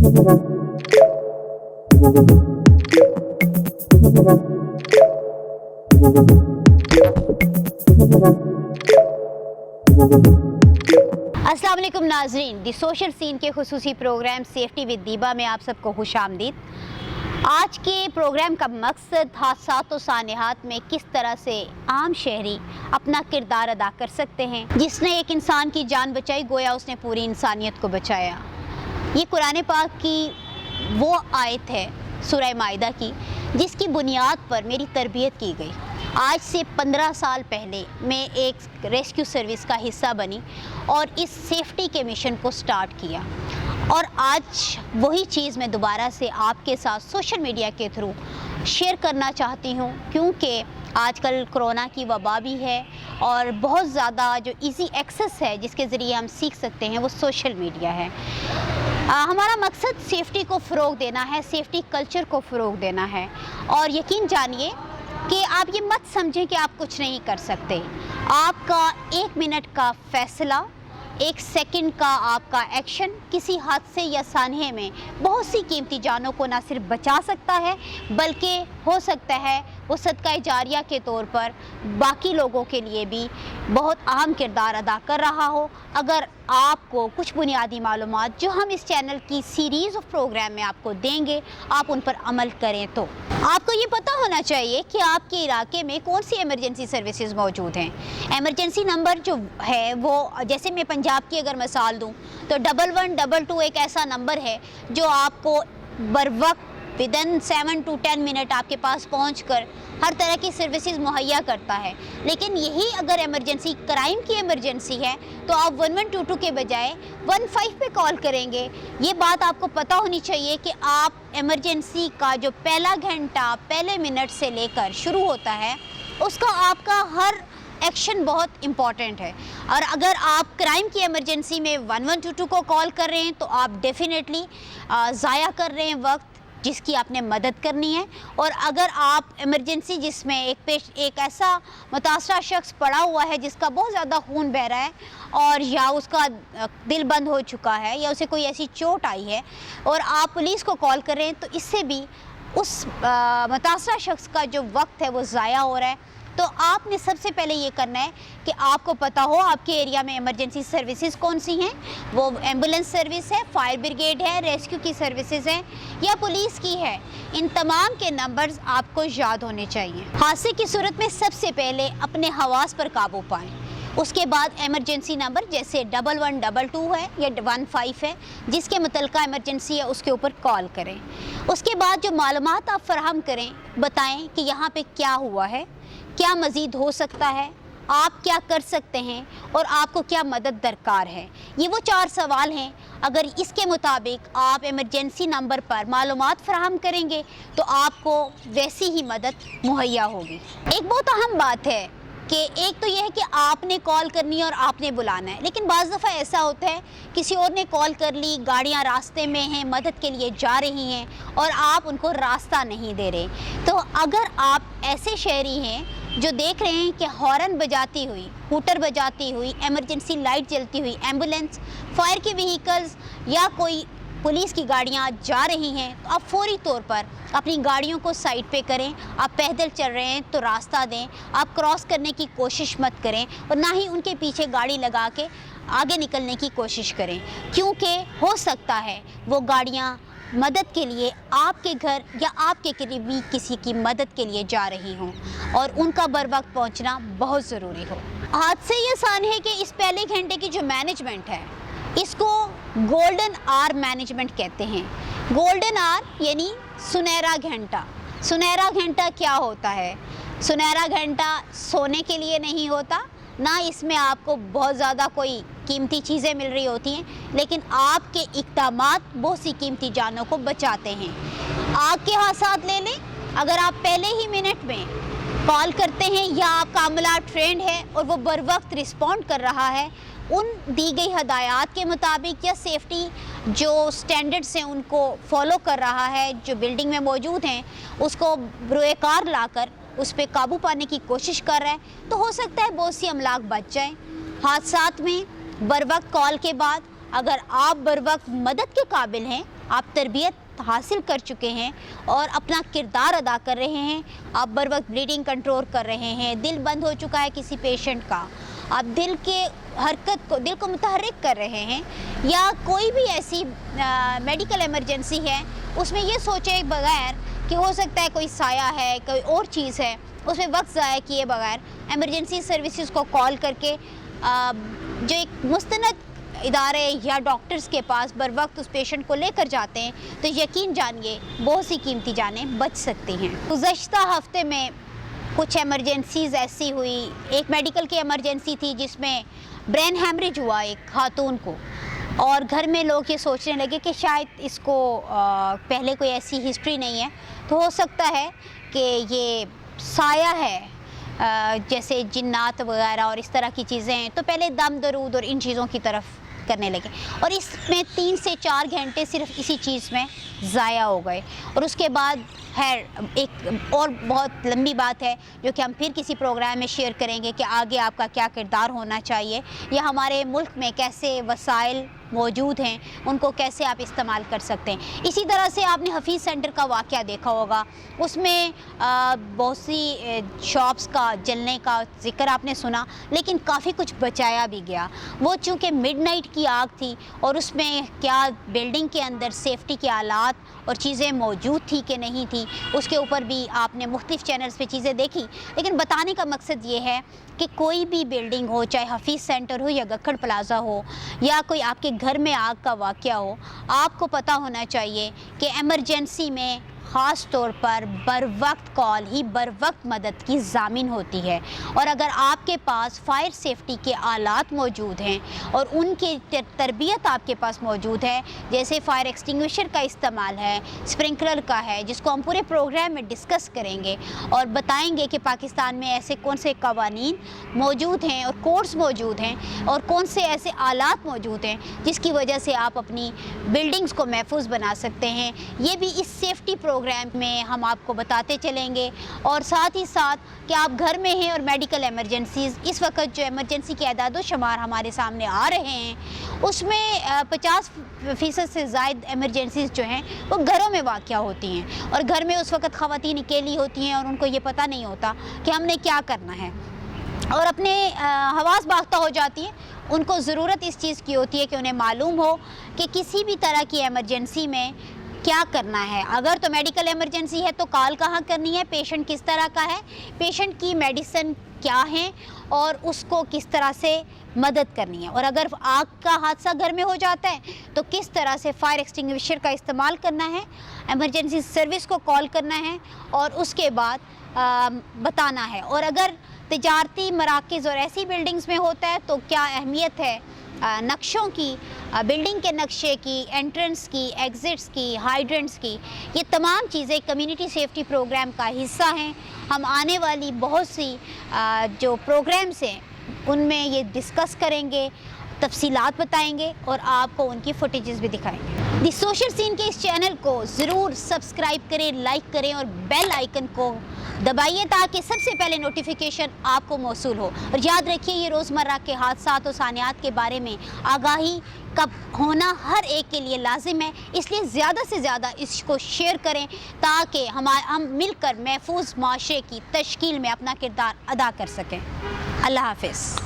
अस्सलाम वालेकुम नाज़रीन, दी सोशल सीन के खुसूसी प्रोग्राम सेफ्टी विद दीबा में आप सबको खुश आमदीद। आज के प्रोग्राम का मकसद हादसात और सानिहात में किस तरह से आम शहरी अपना किरदार अदा कर सकते हैं। जिसने एक इंसान की जान बचाई गोया उसने पूरी इंसानियत को बचाया। ये कुरान पाक की वो आयत है सूरह माइदा की जिसकी बुनियाद पर मेरी तरबियत की गई। आज से 15 साल पहले मैं एक रेस्क्यू सर्विस का हिस्सा बनी और इस सेफ्टी के मिशन को स्टार्ट किया और आज वही चीज़ मैं दोबारा से आपके साथ सोशल मीडिया के थ्रू शेयर करना चाहती हूँ, क्योंकि आजकल कोरोना की वबा भी है और बहुत ज़्यादा जो इजी एक्सेस है जिसके ज़रिए हम सीख सकते हैं वो सोशल मीडिया है। हमारा मकसद सेफ्टी को फ़रोग़ देना है, सेफ्टी कल्चर को फ़रोग़ देना है और यकीन जानिए कि आप ये मत समझें कि आप कुछ नहीं कर सकते। आपका 1 मिनट का फ़ैसला, 1 सेकंड का आपका एक्शन किसी हादसे या सानहे में बहुत सी कीमती जानों को ना सिर्फ बचा सकता है बल्कि हो सकता है वो सदका जारिया के तौर पर बाकी लोगों के लिए भी बहुत अहम किरदार अदा कर रहा हो। अगर आपको कुछ बुनियादी मालूमात जो हम इस चैनल की सीरीज़ ऑफ प्रोग्राम में आपको देंगे आप उन पर अमल करें तो आपको ये पता होना चाहिए कि आपके इलाके में कौन सी इमरजेंसी सर्विसेज मौजूद हैं। इमरजेंसी नंबर जो है वो जैसे मैं पंजाब की अगर मिसाल दूं तो 1122 एक ऐसा नंबर है जो आपको बर वक्त विदिन 7 to 10 मिनट आपके पास पहुंचकर हर तरह की सर्विसेज मुहैया करता है। लेकिन यही अगर इमरजेंसी क्राइम की इमरजेंसी है तो आप 1122 के बजाय 15 पे कॉल करेंगे। ये बात आपको पता होनी चाहिए कि आप इमरजेंसी का जो पहला घंटा पहले मिनट से लेकर शुरू होता है उसका आपका हर एक्शन बहुत इम्पॉर्टेंट है। और अगर आप क्राइम की इमरजेंसी में 1122 को कॉल कर रहे हैं तो आप डेफिनेटली ज़ाया कर रहे हैं वक्त जिसकी आपने मदद करनी है। और अगर आप इमरजेंसी जिसमें एक ऐसा मुतासरा शख्स पड़ा हुआ है जिसका बहुत ज़्यादा खून बह रहा है और या उसका दिल बंद हो चुका है या उसे कोई ऐसी चोट आई है और आप पुलिस को कॉल कर रहे हैं तो इससे भी उस मुतासरा शख्स का जो वक्त है वो ज़ाया हो रहा है। तो आपने सबसे पहले ये करना है कि आपको पता हो आपके एरिया में इमरजेंसी सर्विसेज कौन सी हैं। वो एम्बुलेंस सर्विस है, फायर ब्रिगेड है, रेस्क्यू की सर्विसेज हैं या पुलिस की है। इन तमाम के नंबर्स आपको याद होने चाहिए। हादसे की सूरत में सबसे पहले अपने हवास पर काबू पाएँ। उसके बाद इमरजेंसी नंबर जैसे 1122 है या 15 है जिसके मुतल्लिका इमरजेंसी है उसके ऊपर कॉल करें। उसके बाद जो मालूमात आप फराहम करें बताएं कि यहाँ पे क्या हुआ है, क्या मज़ीद हो सकता है, आप क्या कर सकते हैं और आपको क्या मदद दरकार है। ये वो 4 सवाल हैं। अगर इसके मुताबिक आप इमरजेंसी नंबर पर मालूमात फराहम करेंगे तो आपको वैसी ही मदद मुहैया होगी। एक बहुत अहम बात है कि एक तो यह है कि आपने कॉल करनी है और आपने बुलाना है, लेकिन बाज़ दफ़ा ऐसा होता है किसी और ने कॉल कर ली, गाड़ियाँ रास्ते में हैं, मदद के लिए जा रही हैं और आप उनको रास्ता नहीं दे रहे। तो अगर आप ऐसे शहरी हैं जो देख रहे हैं कि हॉर्न बजाती हुई, हूटर बजाती हुई, इमरजेंसी लाइट जलती हुई एम्बुलेंस, फायर की व्हीकल्स या कोई पुलिस की गाड़ियाँ जा रही हैं तो आप फौरी तौर पर अपनी गाड़ियों को साइड पे करें। आप पैदल चल रहे हैं तो रास्ता दें, आप क्रॉस करने की कोशिश मत करें और ना ही उनके पीछे गाड़ी लगा के आगे निकलने की कोशिश करें, क्योंकि हो सकता है वो गाड़ियाँ मदद के लिए आपके घर या आपके करीबी किसी की मदद के लिए जा रही हों और उनका बर वक्त पहुँचना बहुत ज़रूरी हो। हादसे ये सानहे के इस पहले घंटे की जो मैनेजमेंट है इसको गोल्डन आवर मैनेजमेंट कहते हैं। गोल्डन आवर यानी सुनहरा घंटा। सुनहरा घंटा क्या होता है? सुनहरा घंटा सोने के लिए नहीं होता, ना इसमें आपको बहुत ज़्यादा कोई कीमती चीज़ें मिल रही होती हैं, लेकिन आपके इक़दामात बहुत सी कीमती जानों को बचाते हैं। आग के हादसात ले लें, अगर आप पहले ही मिनट में कॉल करते हैं या आपका अमला ट्रेंड है और वो बर वक्त रिस्पॉन्ड कर रहा है उन दी गई हदायत के मुताबिक या सेफ्टी जो स्टैंडर्ड्स हैं उनको फॉलो कर रहा है, जो बिल्डिंग में मौजूद हैं उसको बरोएकार लाकर उस पर काबू पाने की कोशिश कर रहा है, तो हो सकता है बहुत सी अमलाक बच जाएं। हादसात में बर वक्त कॉल के बाद अगर आप बर वक्त मदद के काबिल हैं آپ تربیت حاصل کر چکے ہیں اور اپنا کردار ادا کر رہے ہیں. آپ بر وقت بلیڈنگ کنٹرول کر رہے ہیں. دل بند ہو چکا ہے کسی پیشنٹ کا, آپ دل کے حرکت کو, دل کو متحرک کر رہے ہیں, یا کوئی بھی ایسی میڈیکل ایمرجنسی ہے اس میں یہ سوچے بغیر کہ ہو سکتا ہے کوئی سایہ ہے, کوئی اور چیز ہے, اس میں وقت ضائع کیے بغیر ایمرجنسی سروسز کو کال کر کے جو ایک مستند ادارے یا ڈاکٹرز کے پاس بر وقت اس پیشنٹ کو لے کر جاتے ہیں تو یقین جانیے بہت سی قیمتی جانیں بچ سکتی ہیں. گزشتہ ہفتے میں کچھ ایمرجنسیز ایسی ہوئی. ایک میڈیکل کی ایمرجنسی تھی جس میں برین ہیمریج ہوا ایک خاتون کو, اور گھر میں لوگ یہ سوچنے لگے کہ شاید اس کو پہلے کوئی ایسی ہسٹری نہیں ہے, تو ہو سکتا ہے کہ یہ سایہ ہے, جیسے جنات وغیرہ اور اس طرح کی چیزیں ہیں. تو پہلے دم درود اور ان چیزوں کی طرف کرنے لگے, اور اس میں 3 سے 4 گھنٹے صرف اسی چیز میں ضائع ہو گئے. اور اس کے بعد خیر ایک اور بہت لمبی بات ہے جو کہ ہم پھر کسی پروگرام میں شیئر کریں گے کہ آگے آپ کا کیا کردار ہونا چاہیے, یا ہمارے ملک میں کیسے وسائل موجود ہیں ان کو کیسے آپ استعمال کر سکتے ہیں. اسی طرح سے آپ نے حفیظ سینٹر کا واقعہ دیکھا ہوگا, اس میں بہت سی شاپس کا جلنے کا ذکر آپ نے سنا, لیکن کافی کچھ بچایا بھی گیا. وہ چونکہ مڈ نائٹ کی آگ تھی اور اس میں کیا بلڈنگ کے اندر سیفٹی کے آلات اور چیزیں موجود تھی کہ نہیں تھی, اس کے اوپر بھی آپ نے مختلف چینلز پہ چیزیں دیکھی. لیکن بتانے کا مقصد یہ ہے کہ کوئی بھی بلڈنگ ہو, چاہے حفیظ سینٹر ہو یا گکھڑ پلازا ہو یا کوئی آپ کے گھر میں آگ کا واقعہ ہو, آپ کو پتہ ہونا چاہیے کہ ایمرجنسی میں خاص طور پر بر وقت کال ہی بر وقت مدد کی ضامن ہوتی ہے. اور اگر آپ کے پاس فائر سیفٹی کے آلات موجود ہیں اور ان کی تربیت آپ کے پاس موجود ہے, جیسے فائر ایکسٹنگوشر کا استعمال ہے, اسپرنکلر کا ہے, جس کو ہم پورے پروگرام میں ڈسکس کریں گے اور بتائیں گے کہ پاکستان میں ایسے کون سے قوانین موجود ہیں اور کوڈز موجود ہیں اور کون سے ایسے آلات موجود ہیں جس کی وجہ سے آپ اپنی بلڈنگز کو محفوظ بنا سکتے ہیں. یہ بھی اس سیفٹی پروگرام میں ہم آپ کو بتاتے چلیں گے. اور ساتھ ہی ساتھ کہ آپ گھر میں ہیں اور میڈیکل ایمرجنسیز, اس وقت جو ایمرجنسی کے اعداد و شمار ہمارے سامنے آ رہے ہیں اس میں 50% سے زائد ایمرجنسیز جو ہیں وہ گھروں میں واقع ہوتی ہیں, اور گھر میں اس وقت خواتین اکیلی ہوتی ہیں اور ان کو یہ پتہ نہیں ہوتا کہ ہم نے کیا کرنا ہے, اور اپنے حواس باختہ ہو جاتی ہیں. ان کو ضرورت اس چیز کی ہوتی ہے کہ انہیں معلوم ہو کہ کسی بھی طرح کی ایمرجنسی میں کیا کرنا ہے. اگر تو میڈیکل ایمرجنسی ہے تو کال کہاں کرنی ہے, پیشنٹ کس طرح کا ہے, پیشنٹ کی میڈیسن کیا ہیں اور اس کو کس طرح سے مدد کرنی ہے. اور اگر آگ کا حادثہ گھر میں ہو جاتا ہے تو کس طرح سے فائر ایکسٹنگوشر کا استعمال کرنا ہے, ایمرجنسی سروس کو کال کرنا ہے اور اس کے بعد بتانا ہے. اور اگر تجارتی مراکز اور ایسی بلڈنگز میں ہوتا ہے تو کیا اہمیت ہے نقشوں کی, بلڈنگ کے نقشے کی, انٹرنس کی, ایگزٹس کی, ہائیڈرنٹس کی. یہ تمام چیزیں کمیونٹی سیفٹی پروگرام کا حصہ ہیں. ہم آنے والی بہت سی جو پروگرامس ہیں ان میں یہ ڈسکس کریں گے, تفصیلات بتائیں گے اور آپ کو ان کی فوٹیجز بھی دکھائیں گے. دی سوشل سین کے اس چینل کو ضرور سبسکرائب کریں, لائک کریں اور بیل آئیکن کو دبائیے تاکہ سب سے پہلے نوٹیفیکیشن آپ کو موصول ہو. اور یاد رکھیے یہ روزمرہ کے حادثات و سانحات کے بارے میں آگاہی کا ہونا ہر ایک کے لیے لازم ہے, اس لیے زیادہ سے زیادہ اس کو شیئر کریں تاکہ ہم مل کر محفوظ معاشرے کی تشکیل میں اپنا کردار ادا کر سکیں. اللہ حافظ.